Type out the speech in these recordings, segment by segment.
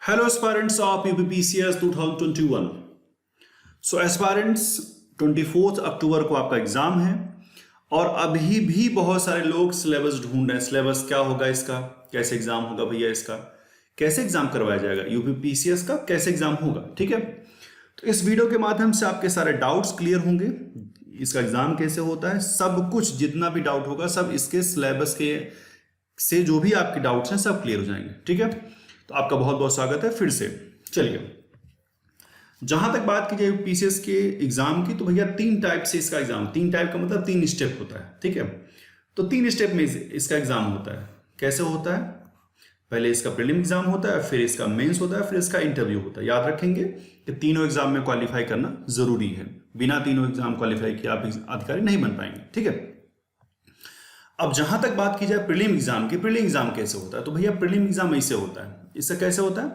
Hello aspirants of UPPCS 2021। So aspirants 24 अक्टूबर को आपका exam है और अभी भी बहुत सारे लोग सिलेबस ढूंढ रहे हैं। सिलेबस क्या होगा इसका, कैसे एग्जाम होगा भैया, इसका कैसे एग्जाम करवाया जाएगा, यूपीपीसीएस का कैसे एग्जाम होगा। ठीक है, तो इस वीडियो के माध्यम से आपके सारे डाउट्स क्लियर होंगे, इसका एग्जाम कैसे होता है, सब कुछ जितना भी डाउट होगा सब इसके सिलेबस के से जो भी आपके डाउट्स हैं सब क्लियर हो जाएंगे। ठीक है, तो आपका बहुत बहुत स्वागत है फिर से। चलिए, जहां तक बात की जाए पीसीएस के एग्जाम की, तो भैया तीन टाइप से इसका एग्जाम, तीन टाइप का मतलब तीन स्टेप होता है। ठीक है, तो तीन स्टेप में इसका एग्जाम होता है। कैसे होता है? पहले इसका प्रीलिम एग्जाम होता है, फिर इसका मेंस होता है, फिर इसका इंटरव्यू होता है। याद रखेंगे कि तीनों एग्जाम में क्वालिफाई करना जरूरी है, बिना तीनों एग्जाम क्वालिफाई किए आप अधिकारी नहीं बन पाएंगे। ठीक है, अब जहां तक बात की जाए प्रीलिम एग्जाम की, प्रीलिम एग्जाम कैसे होता है, तो भैया प्रीलिम एग्जाम ऐसे होता है। इससे कैसे होता है?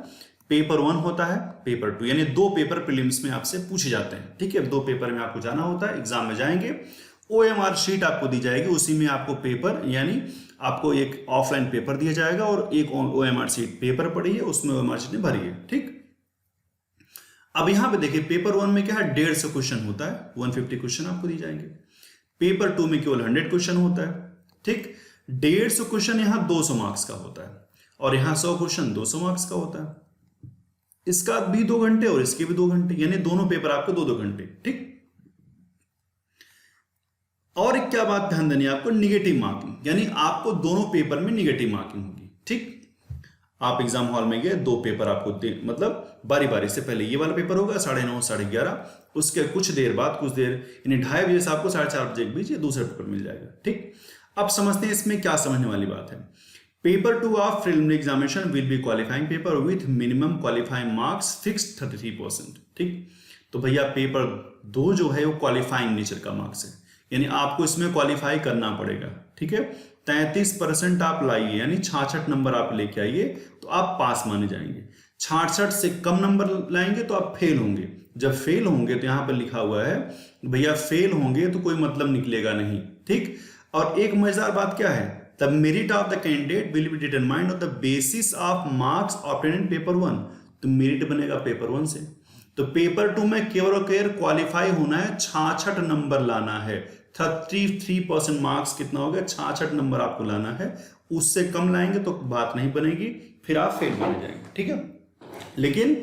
पेपर 1 होता है, पेपर 2, यानी दो पेपर प्रीलिम्स में आपसे पूछे जाते हैं। ठीक है, दो पेपर में आपको जाना होता है, एग्जाम में जाएंगे, ओएमआर शीट आपको दी जाएगी, उसी में आपको पेपर यानी आपको एक ऑफलाइन पेपर दिया जाएगा और एक ओएमआर शीट पेपर पड़ी है, उसमें ओएमआर शीट भरी है। ठीक, अब यहां पे देखिए पेपर 1 में क्या है, 150 क्वेश्चन होता है, 150 क्वेश्चन आपको दिए जाएंगे। पेपर 2 में केवल 100 क्वेश्चन होता है। ठीक, 150 क्वेश्चन यहां 200 मार्क्स का होता है और यहां 100 क्वेश्चन 200 मार्क्स का होता है। इसका भी 2 घंटे और इसके भी 2 घंटे, यानी दोनों पेपर आपको 2-2 घंटे। ठीक, और एक क्या बात ध्यान देनी है आपको, निगेटिव मार्किंग, यानी आपको दोनों पेपर में निगेटिव मार्किंग होगी। ठीक, आप एग्जाम हॉल में गए, दो पेपर आपको मतलब बारी बारी से, पहले ये वाला पेपर होगा 9:30 11:30, उसके कुछ देर बाद, कुछ देर यानी 2:30 बजे से आपको 4:30 बजे के बीच ये दूसरा पेपर मिल जाएगा। ठीक, अब समझते हैं इसमें क्या समझने वाली बात है। Paper 2 of preliminary examination will be qualifying paper with minimum qualifying marks fixed 33%। ठीक, तो भैया पेपर 2 जो है वो क्वालिफाइंग नेचर का मार्क्स है, यानी आपको इसमें क्वालिफाई करना पड़ेगा। ठीक है, 33% आप लाइए, यानी 66 नंबर आप लेके आइए तो आप पास माने जाएंगे। 66 से कम नंबर लाएंगे तो आप फेल होंगे। जब फेल होंगे तो यहां पर लिखा हुआ है भैया फेल होंगे तो कोई मतलब निकलेगा नहीं। ठीक, और एक मजेदार बात क्या है, the merit of the candidate will be determined on the basis of marks obtained in paper 1। तो मेरिट बनेगा पेपर 1 से। तो पेपर 2 में केवल और केवल क्वालिफाई होना है, 66 नंबर लाना है। 33% मार्क्स कितना हो गया, 66 नंबर आपको लाना है। उससे कम लाएंगे तो बात नहीं बनेगी, फिर आप फेल माने जाएंगे। ठीक है, लेकिन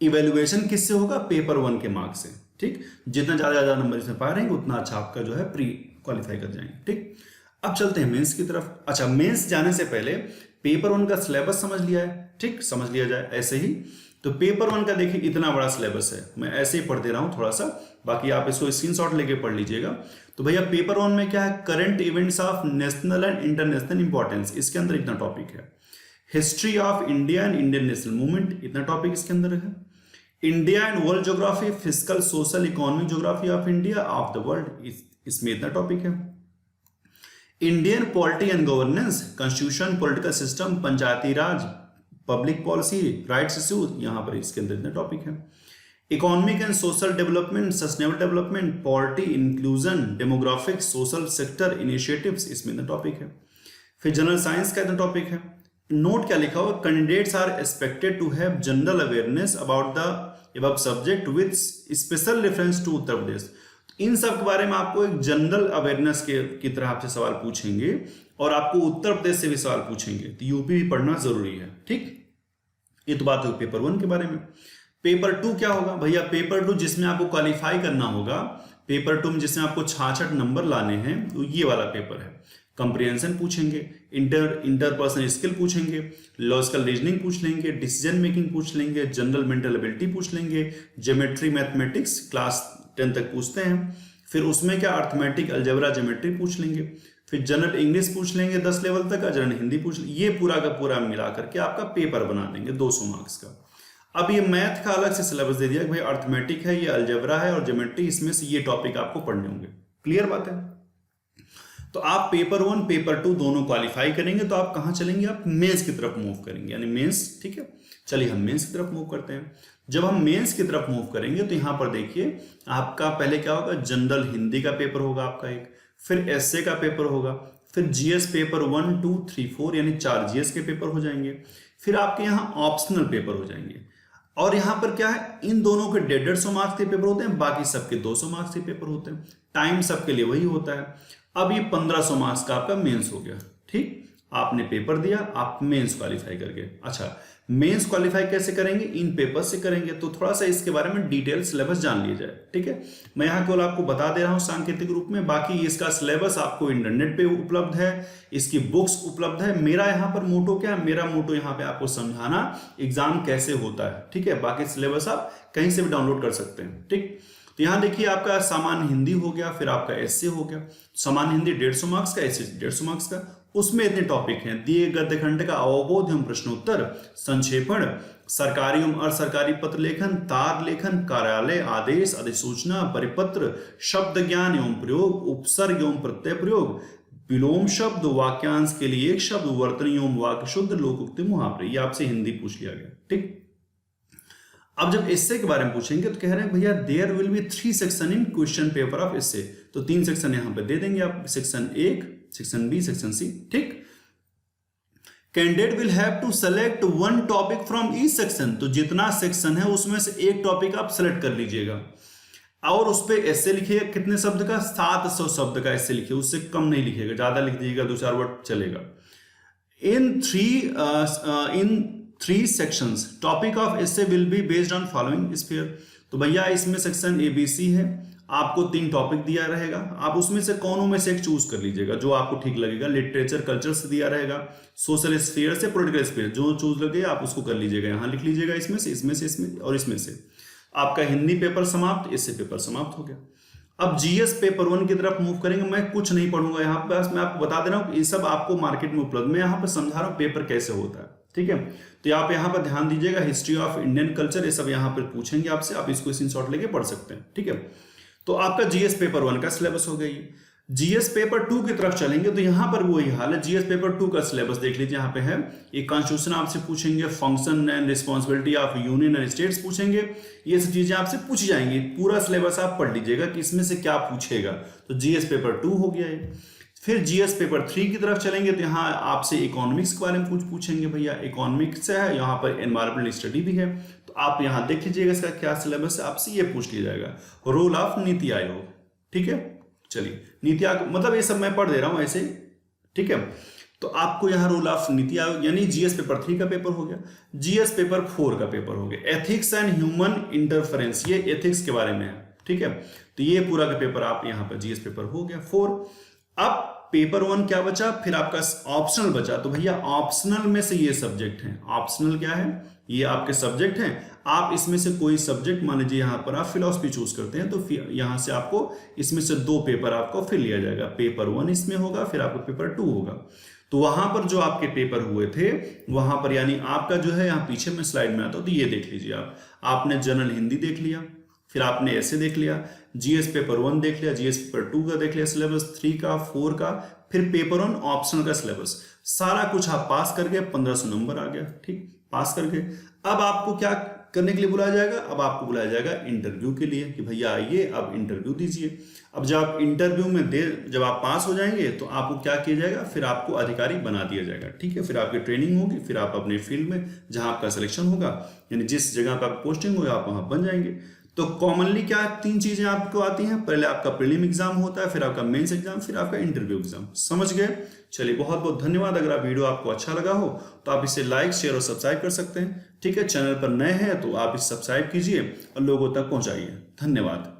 इवेल्युएशन किससे होगा? पेपर 1 के मार्क्स से। ठीक, जितना ज्यादा नंबर इसमें पा रहेंगे उतना अच्छा आपका जो है प्री क्वालिफाई कर जाएंगे। ठीक, अब चलते हैं मेंस की तरफ। अच्छा, मेंस जाने से पहले पेपर 1 का सिलेबस समझ लिया है। ठीक, समझ लिया जाए ऐसे ही। तो पेपर 1 का देखिए इतना बड़ा सिलेबस है, मैं ऐसे ही पढ़ दे रहा हूं थोड़ा सा, बाकी आप इसको स्क्रीनशॉट लेके पढ़ लीजिएगा। तो भैया पेपर 1 में क्या है, current events of national and international importance, इसके अंदर इतना टॉपिक है। History of India and Indian national movement, इतना टॉपिक इसके अंदर है। India and world geography, physical social economic geography of India of the world, इसमें इतना टॉपिक है। Indian polity and governance, constitution, political system, Panchayati Raj, public policy, rights issues, यहां पर इसके अंदर इतने टॉपिक है। Economic and social development, sustainable development, poverty, inclusion, demographic, social sector initiatives, इसमें इतना टॉपिक है। फिर जनरल साइंस का इतना टॉपिक है। नोट क्या लिखा हुआ, candidates are expected to have general awareness about the above subject with special reference to Uttar Pradesh. इन सब के बारे में आपको एक जनरल अवेयरनेस की तरह आपसे सवाल पूछेंगे और आपको उत्तर प्रदेश से भी सवाल पूछेंगे, तो यूपी भी पढ़ना जरूरी है। ठीक, ये तो बात हुई पेपर 1 के बारे में। पेपर 2 क्या होगा भैया, पेपर 2 जिसमें आपको क्वालिफाई करना होगा, पेपर 2 में जिसमें आपको 66 नंबर लाने हैं, तो ये वाला पेपर है। कंप्रिहेंशन पूछेंगे, इंटरपर्सनल स्किल पूछेंगे, लॉजिकल रीजनिंग पूछ लेंगे, डिसीजन मेकिंग पूछ लेंगे, जनरल मेंटल एबिलिटी पूछ लेंगे, ज्योमेट्री मैथमेटिक्स क्लास 10 तक पूछते हैं। फिर उसमें क्या, अर्थमेटिक, अलजेब्रा, ज्योमेट्री पूछ लेंगे। फिर जनरल इंग्लिश पूछ लेंगे 10 लेवल तक का, जनरल हिंदी पूछ लेंगे। ये पूरा का पूरा मिला करके आपका पेपर बना देंगे 200 मार्क्स का। अब ये मैथ का अलग से सिलेबस दे दिया कि भाई अर्थमेटिक है, ये अलजेब्रा है और ज्योमेट्री, इसमें से ये टॉपिक आपको पढ़ने होंगे। क्लियर बात है? तो आप पेपर 1 पेपर 2 दोनों क्वालिफाई करेंगे तो आप कहां चलेंगे, आप मेंस की तरफ मूव करेंगे, यानी मेंस। ठीक है, चलिए हम मेंस की तरफ मूव करते हैं। जब हम मेंस की तरफ मूव करेंगे तो यहां पर देखिए आपका पहले क्या होगा, जनरल हिंदी का पेपर होगा आपका एक, फिर एसए का पेपर होगा, फिर जीएस पेपर 1, 2, 3, 4 यानी 4 जीएस के पेपर हो जाएंगे। फिर आपके यहाँ ऑप्शनल पेपर हो जाएंगे। और यहां पर क्या है, इन दोनों के 150 मार्क्स के पेपर होते हैं, बाकी सबके 200 मार्क्स के पेपर होते हैं। टाइम सबके लिए वही होता है। अब ये 1500 मार्क्स का आपका मेंस हो गया। ठीक, आपने पेपर दिया, आप मेंस क्वालिफाई कर गए। अच्छा, मेंस क्वालिफाई कैसे करेंगे, इन पेपर से करेंगे। तो थोड़ा सा इसके बारे में डिटेल सिलेबस जान लिया जाए। ठीक है, मैं यहाँ केवल आपको बता दे रहा हूँ सांकेतिक रूप में, बाकी इसका सिलेबस आपको इंटरनेट पे उपलब्ध है, इसकी बुक्स उपलब्ध है। मेरा यहाँ पर मोटो क्या है, मेरा मोटो यहाँ पे आपको समझाना एग्जाम कैसे होता है। ठीक है, बाकी सिलेबस आप कहीं से भी डाउनलोड कर सकते हैं। ठीक, तो यहाँ देखिए आपका सामान्य हिंदी हो गया, फिर आपका एसए हो गया। सामान्य हिंदी 150 मार्क्स का, एसए 150 मार्क्स का। उसमें इतने टॉपिक हैं, दिए गद्य खंड का अवबोध एवं प्रश्नोत्तर, संक्षेपण, सरकारी एवं अर्थसरकारी पत्र लेखन, तार लेखन, कार्यालय आदेश, अधिसूचना, परिपत्र, शब्द ज्ञान एवं प्रयोग, उपसर्ग एवं प्रत्यय प्रयोग, विलोम शब्द, वाक्यांश के लिए एक शब्द, वर्तनी एवं वाक्य शुद्ध, लोकोक्ति, मुहावरे। ये आपसे हिंदी पूछ लिया गया। ठीक, अब जब एस्से के बारे में पूछेंगे तो कह रहे हैं भैया there will be 3 section in question paper of essay. तो 3 सेक्शन यहां पे दे देंगे आप, section 1, section B, section C. ठीक, candidate will have to select 1 topic from each section. तो जितना सेक्शन है उसमें से एक टॉपिक आप सेलेक्ट कर लीजिएगा और उस पर एस्से लिखिएगा। कितने शब्द का, 700 शब्द का एस्से लिखिए, उससे कम नहीं लिखिएगा, ज्यादा लिख दीजिएगा, 2-4 वर्ड चलेगा। इन 3 sections topic of essay will be based on following sphere। तो भैया इसमें सेक्शन ABC है, आपको 3 टॉपिक दिया रहेगा, आप उसमें से कौनों में से एक चूज कर लीजिएगा जो आपको ठीक लगेगा। लिटरेचर कल्चर से दिया रहेगा, सोशल स्फीयर से, पॉलिटिकल स्फीयर, जो चूज लगे आप उसको कर लीजिएगा। यहाँ लिख लीजिएगा इसमें से, इसमें से, इसमें और इसमें से। आपका हिंदी पेपर समाप्त, इससे पेपर समाप्त हो गया। अब जीएस पेपर 1 की तरफ मूव करेंगे। मैं कुछ नहीं पढ़ूंगा यहाँ पे, मैं आपको बता दे रहा हूँ ये सब आपको मार्केट में उपलब्ध। मैं यहाँ पर समझा रहा हूँ पेपर कैसे होता है। ठीक है, तो आप यहाँ पर ध्यान दीजिएगा, हिस्ट्री ऑफ इंडियन कल्चर, ये सब यहाँ पर पूछेंगे आपसे, आप इसको स्क्रीनशॉट लेके पढ़ सकते हैं। ठीक है, तो आपका जीएस पेपर 1 का सिलेबस हो गई। जीएस पेपर 2 की तरफ चलेंगे तो यहाँ पर वही हाल है। जीएस पेपर 2 का सिलेबस देख लीजिए, यहाँ पे है एक कॉन्स्टिट्यूशन आपसे पूछेंगे, function and responsibility of union and states पूछेंगे, ये सब चीजें आपसे पूछी जाएंगी। पूरा सिलेबस आप पढ़ लीजिएगा कि इसमें से क्या पूछेगा। तो जीएस पेपर 2 हो गया है। फिर जीएस पेपर 3 की तरफ चलेंगे तो यहाँ आपसे इकोनॉमिक्स के बारे में कुछ पूछेंगे। भैया इकोनॉमिक्स है, यहाँ पर एनवायरमेंटल स्टडी भी है, तो आप यहाँ देख लीजिएगा इसका क्या सिलेबस है, आपसे ये पूछ लिया जाएगा। Role of NITI Aayog. ठीक है, चलिए नीति आयोग मतलब ये सब मैं पढ़ दे रहा हूँ ऐसे। ठीक है, तो आपको यहाँ रोल ऑफ नीति आयोग यानी जीएस पेपर 3 का पेपर हो गया। जीएस पेपर 4 का पेपर हो गया, एथिक्स एंड ह्यूमन इंटरफेरेंस, ये एथिक्स के बारे में है। ठीक है, तो ये पूरा का पेपर आप यहाँ पर जीएस पेपर हो गया 4। अब पेपर 1 क्या बचा, फिर आपका ऑप्शनल बचा। तो भैया ऑप्शनल में से ये सब्जेक्ट हैं। ऑप्शनल क्या है, ये आपके सब्जेक्ट हैं। आप इसमें से कोई सब्जेक्ट, मान लीजिए यहाँ पर आप फिलॉसफी चूज करते हैं, तो यहाँ से आपको इसमें से 2 पेपर आपको फिर लिया जाएगा। पेपर 1 इसमें होगा, फिर आपको पेपर 2 होगा। तो वहां पर जो आपके पेपर हुए थे वहां पर यानी आपका जो है, यहाँ पीछे में स्लाइड में आता हो तो ये देख लीजिए आप। आपने जनरल हिंदी देख लिया, फिर आपने ऐसे देख लिया, जीएस पेपर 1 देख लिया, जीएस पेपर 2 का देख लिया सिलेबस, 3 का, 4 का, फिर पेपर 1 ऑप्शनल का सिलेबस, सारा कुछ आप पास कर गए, 1500 नंबर आ गया। ठीक, पास कर गए। अब आपको क्या करने के लिए बुलाया जाएगा, अब आपको बुलाया जाएगा इंटरव्यू के लिए कि भैया आइए अब इंटरव्यू दीजिए। अब जब आप इंटरव्यू में जब आप पास हो जाएंगे तो आपको क्या किया जाएगा, फिर आपको अधिकारी बना दिया जाएगा। ठीक है, फिर आपकी ट्रेनिंग होगी, फिर आप अपने फील्ड में जहां आपका सिलेक्शन होगा यानी जिस जगह पर आप पोस्टिंग होगा आप वहां बन जाएंगे। तो कॉमनली क्या 3 चीजें आपको आती हैं, पहले आपका प्रीलिम एग्जाम होता है, फिर आपका मेंस एग्जाम, फिर आपका इंटरव्यू एग्जाम। समझ गए? चलिए बहुत बहुत धन्यवाद। अगर आप वीडियो आपको अच्छा लगा हो तो आप इसे लाइक, शेयर और सब्सक्राइब कर सकते हैं। ठीक है, चैनल पर नए हैं तो आप इसे सब्सक्राइब कीजिए और लोगों तक पहुंचाइए। धन्यवाद।